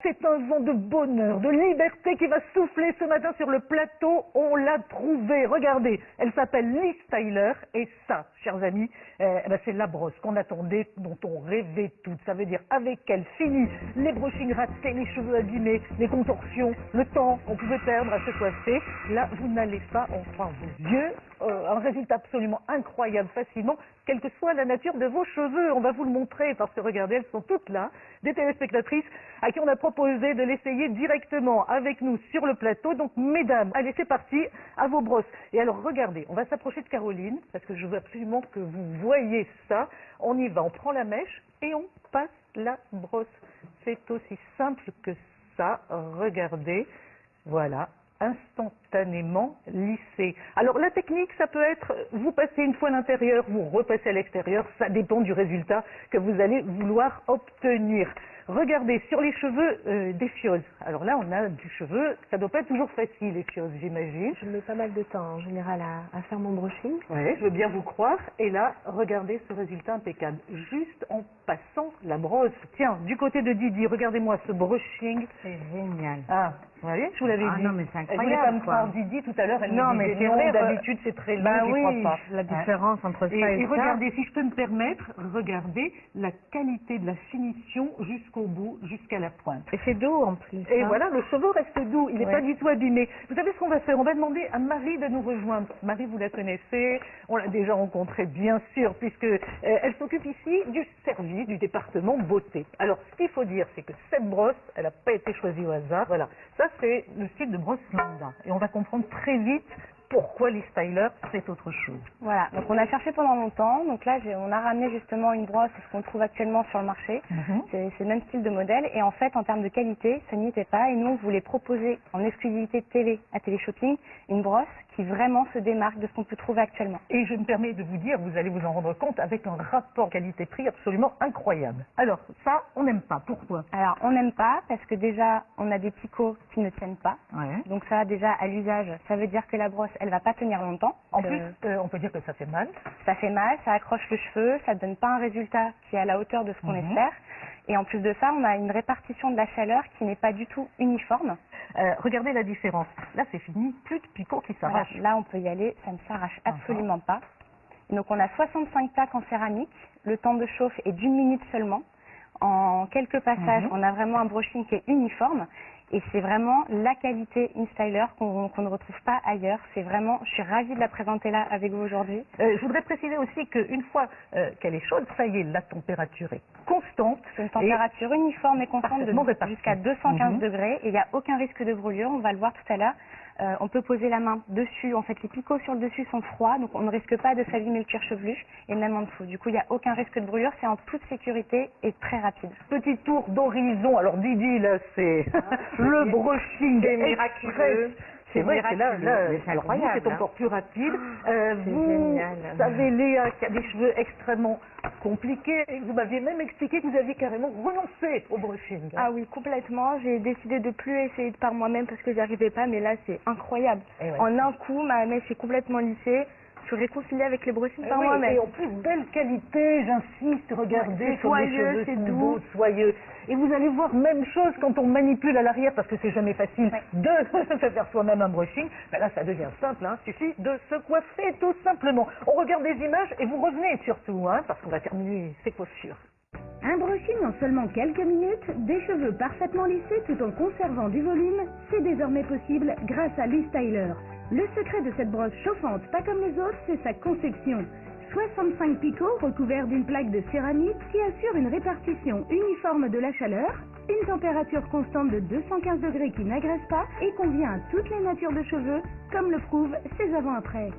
C'est un vent de bonheur, de liberté qui va souffler ce matin sur le plateau. On l'a trouvée. Regardez, elle s'appelle Liz Tyler. Et ça, chers amis, c'est la brosse qu'on attendait, dont on rêvait toutes. Ça veut dire avec elle, fini les brushings ratés, les cheveux abîmés, les contorsions, le temps qu'on pouvait perdre à se coiffer. Là, vous n'allez pas en croire vos yeux. Un résultat absolument incroyable, facilement, quelle que soit la nature de vos cheveux. On va vous le montrer parce que regardez, elles sont toutes là, des téléspectatrices à qui on a proposé de l'essayer directement avec nous sur le plateau. Donc mesdames, allez, c'est parti, à vos brosses. Et alors regardez, on va s'approcher de Caroline parce que je veux absolument que vous voyez ça. On y va, on prend la mèche et on passe la brosse. C'est aussi simple que ça. Regardez, voilà, instantanément lissé. Alors la technique, ça peut être, vous passez une fois à l'intérieur, vous repassez à l'extérieur, ça dépend du résultat que vous allez vouloir obtenir. Regardez, sur les cheveux des fioses. Alors là, on a du cheveu, ça doit pas être toujours facile, les fioses, j'imagine. Je mets pas mal de temps en général à faire mon brushing. Oui, je veux bien vous croire. Et là, regardez ce résultat impeccable. Juste en passant la brosse. Tiens, du côté de Didi, regardez-moi ce brushing. C'est génial. Ah, vous voyez, je vous l'avais dit. Non, mais c'est Elle voulait pas incroyable, me quoi. croire Didi tout à l'heure. Elle Non, me mais disait c'est non, vrai, d'habitude c'est très long, bah j'y oui, crois pas. la différence entre ça et Et ça. regardez, si je peux me permettre, regardez la qualité de la finition jusqu'au bout, jusqu'à la pointe. Et c'est doux en plus. Et hein. voilà, le cheveu reste doux, il n'est Ouais. pas du tout abîmé. Vous savez ce qu'on va faire? On va demander à Marie de nous rejoindre. Marie, vous la connaissez, on l'a déjà rencontrée bien sûr, puisque elle s'occupe ici du service du département beauté. Alors, ce qu'il faut dire, c'est que cette brosse, elle n'a pas été choisie au hasard. Voilà, ça c'est le style de brosse lambda. Et on va comprendre très vite pourquoi les stylers, c'est autre chose. Voilà, donc on a cherché pendant longtemps, donc là on a ramené justement une brosse, ce qu'on trouve actuellement sur le marché, c'est le même style de modèle, et en fait en termes de qualité, ça n'y était pas, et nous on voulait proposer en exclusivité de télé à Téléshopping une brosse qui vraiment se démarque de ce qu'on peut trouver actuellement. Et je me permets de vous dire, vous allez vous en rendre compte, avec un rapport qualité-prix absolument incroyable. Alors, ça, on n'aime pas. Pourquoi? Alors on n'aime pas parce que déjà on a des picots qui ne tiennent pas, Ouais. donc ça déjà à l'usage, ça veut dire que la brosse elle va pas tenir longtemps. En plus, on peut dire que ça fait mal. Ça fait mal, ça accroche le cheveu, ça ne donne pas un résultat qui est à la hauteur de ce qu'on espère. Et en plus de ça, on a une répartition de la chaleur qui n'est pas du tout uniforme. Regardez la différence. Là, c'est fini, plus de picots qui Voilà, s'arrachent. là, on peut y aller, ça ne s'arrache absolument pas. Et donc, on a 65 plaques en céramique. Le temps de chauffe est d'1 minute seulement. En quelques passages, on a vraiment un brushing qui est uniforme. Et c'est vraiment la qualité InStyler qu'on ne retrouve pas ailleurs. C'est vraiment, je suis ravie de la présenter là avec vous aujourd'hui. Je voudrais préciser aussi qu'une fois qu'elle est chaude, ça y est, la température est constante. C'est une température uniforme et constante parfaitement répartie. jusqu'à 215 degrés. Et il n'y a aucun risque de brûlure, on va le voir tout à l'heure. On peut poser la main dessus, en fait les picots sur le dessus sont froids, donc on ne risque pas de s'abîmer le cuir chevelu, et même en dessous. Du coup, il n'y a aucun risque de brûlure, c'est en toute sécurité et très rapide. Petit tour d'horizon. Alors Didi, là, c'est le brushing C'est express. miraculeux. C'est vrai que là, c'est alors vous, incroyable, c'est hein. encore plus rapide. C'est Vous génial. savez, Léa, qui a des cheveux extrêmement compliqués, et vous m'aviez même expliqué que vous aviez carrément renoncé au brushing. Ah oui, complètement. J'ai décidé de plus essayer de par moi-même parce que j'y arrivais pas, mais là c'est incroyable. Et ouais. En un coup, ma mèche est complètement lissée. Je suis réconciliée avec les brushings par Oui, moi-même. et en plus, belle qualité, j'insiste, regardez, C'est comme les soyeux, cheveux c'est sont doux. beaux, soyeux. Et vous allez voir, même chose quand on manipule à l'arrière, parce que c'est jamais facile de se faire soi-même un brushing. Ben là, ça devient simple, hein. Suffit de se coiffer tout simplement. On regarde des images et vous revenez surtout, hein, parce qu'on va terminer ces coiffures. Un brushing en seulement quelques minutes, des cheveux parfaitement lissés tout en conservant du volume, c'est désormais possible grâce à Liz Tyler. Le secret de cette brosse chauffante, pas comme les autres, c'est sa conception. 65 picots recouverts d'une plaque de céramique qui assure une répartition uniforme de la chaleur, une température constante de 215 degrés qui n'agresse pas et convient à toutes les natures de cheveux, comme le prouvent ses avant-après.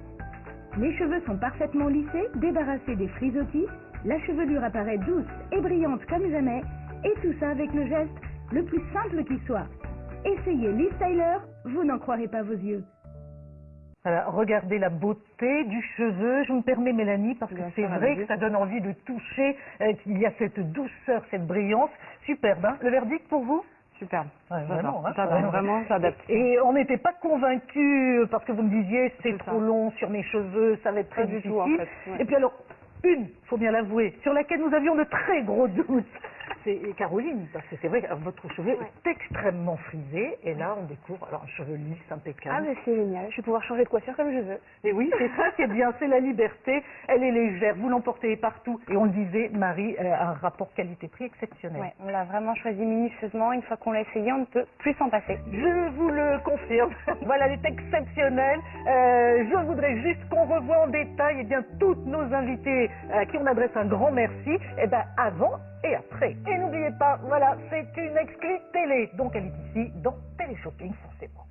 Les cheveux sont parfaitement lissés, débarrassés des frisottis, la chevelure apparaît douce et brillante comme jamais, et tout ça avec le geste le plus simple qui soit. Essayez Liz Tyler, vous n'en croirez pas vos yeux. Voilà, regardez la beauté du cheveu. Je me permets, Mélanie, parce que c'est vrai que ça donne envie de toucher, qu'il y a cette douceur, cette brillance. Superbe, hein. Le verdict pour vous? Superbe. Ouais, vraiment, hein. Vraiment, j'adapte. Et on n'était pas convaincus parce que vous me disiez c'est trop long sur mes cheveux, ça va être très Pas du difficile. tout, en fait, ouais. Et puis alors, une, faut bien l'avouer, sur laquelle nous avions de très gros doutes, c'est Caroline, parce que c'est vrai que votre cheveu est extrêmement frisé, et là on découvre alors un cheveu lisse, impeccable. Ah, mais c'est génial. Je vais pouvoir changer de coiffure comme je veux. Et oui, c'est ça qui est bien, c'est la liberté. Elle est légère, vous l'emportez partout. Et on le disait, Marie a un rapport qualité-prix exceptionnel. Ouais, on l'a vraiment choisi minutieusement. Une fois qu'on l'a essayé, on ne peut plus s'en passer. Je vous le confirme. Voilà, elle est exceptionnelle. Je voudrais juste qu'on revoie en détail toutes nos invités à qui on adresse un grand merci. Avant et après. Et n'oubliez pas, voilà, c'est une exclue télé. Donc elle est ici dans Télé Shopping, forcément.